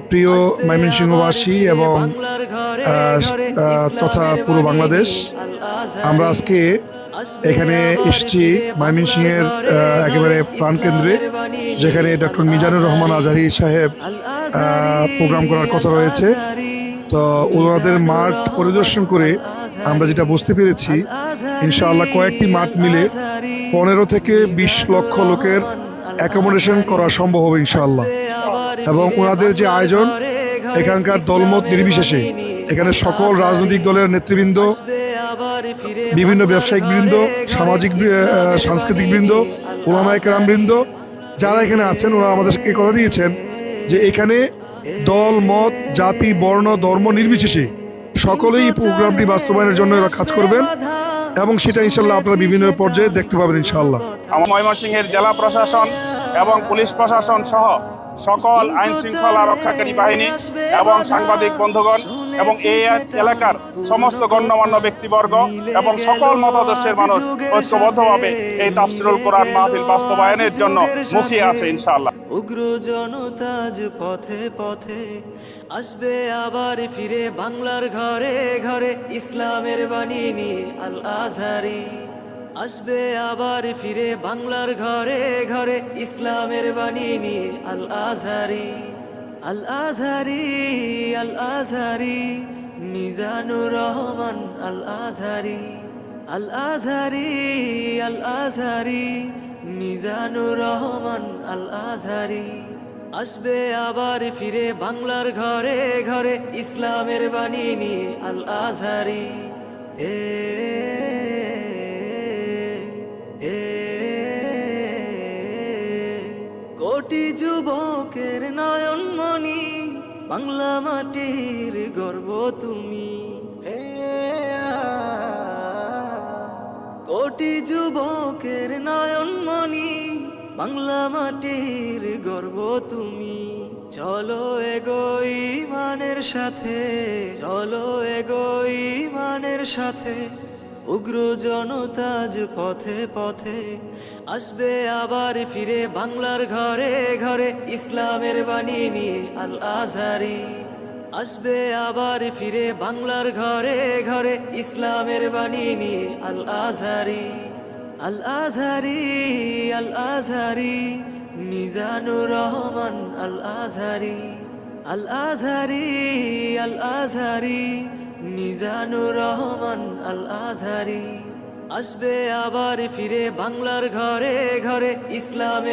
প্রিয় ময়মনসিংহবাসী এবং তথা পুরো বাংলাদেশ, আমরা আজকে এখানে এসেছি ময়মনসিংহের একেবারে প্রাণকেন্দ্রে, যেখানে ডক্টর মিজানুর রহমান আজহারী সাহেব প্রোগ্রাম করার কথা রয়েছে। তো ওনাদের মাঠ পরিদর্শন করে আমরা যেটা বুঝতে পেরেছি, ইনশাআল্লাহ কয়েকটি মাঠ মিলে 15 থেকে 20 লক্ষ লোকের অ্যাকোমোডেশন করা সম্ভব হবে ইনশাআল্লাহ। এবং ওনাদের যে আয়োজন, এখানকার দলমত নির্বিশেষে এখানে সকল রাজনৈতিক দলের নেতৃবৃন্দ, বিভিন্ন ব্যবসায়িক বৃন্দ, সামাজিক সাংস্কৃতিক বৃন্দ, ওলামায়ে কেরাম বৃন্দ যারা এখানে আছেন, ওরা আমাদেরকে কথা দিয়েছেন যে এখানে দল মত জাতি বর্ণ ধর্ম নির্বিশেষে সকলেই এই প্রোগ্রামটি বাস্তবায়নের জন্য এরা কাজ করবেন, এবং সেটা ইনশাল্লাহ আপনারা বিভিন্ন পর্যায়ে দেখতে পাবেন ইনশাআল্লাহ। আমার ময়মনসিংহের জেলা প্রশাসন এবং পুলিশ প্রশাসন সহ সকল আইন শৃঙ্খলা রক্ষাকারী বাহিনী এবং সাংবাদিক বন্ধুগণ এবং এই এলাকার সমস্ত গণ্যমান্য ব্যক্তিবর্গ এবং সকল মতাদর্শের মানুষ ঐক্যবদ্ধভাবে এই তাফসিরুল কোরআন মাহফিল বাস্তবায়নের জন্য মুখিয়ে আছে ইনশাআল্লাহ। উগ্র জনতা আজ পথে পথে আসবে আবার ফিরে, বাংলার ঘরে ঘরে ইসলামের বাণী নিয়ে আল আজহারি আসবে আবার ফিরে, বাংলার ঘরে ঘরে ইসলামের বাণী নিয়ে আল আজহারি। আল আজহারি আল আজহারি মিজানুর রহমান আল আজহারি। আল আজহারি আল আজহারি মিজানুর রহমান আল আজহারি আসবে আবার ফিরে, বাংলার ঘরে ঘরে ইসলামের বাণী নিয়ে আল আজহারি। কোটি যুবকের নয়নমণি, বাংলা মাটির গর্ব তুমি। কোটি যুবকের নয়নমণি, বাংলা মাটির গর্ব তুমি। চলো এগোই মানের সাথে, চলো এগোই মানের সাথে, উগ্র জনতা আজ পথে পথে আসবে আবার ফিরে, বাংলার ঘরে ঘরে ইসলামের বাণী নিয়ে আল আজহারি আসবে আবার ফিরে, বাংলার ঘরে ঘরে ইসলামের বাণী নিয়ে আল আজহারি। আল আজহারি আল আজহারি মিজানুর রহমান আল আজহারি। আল আজহারি আল আজহারি মিজানুর রহমান আল আজহারি আসবে আবার ফিরে, বাংলার ঘরে ঘরে ইসলামের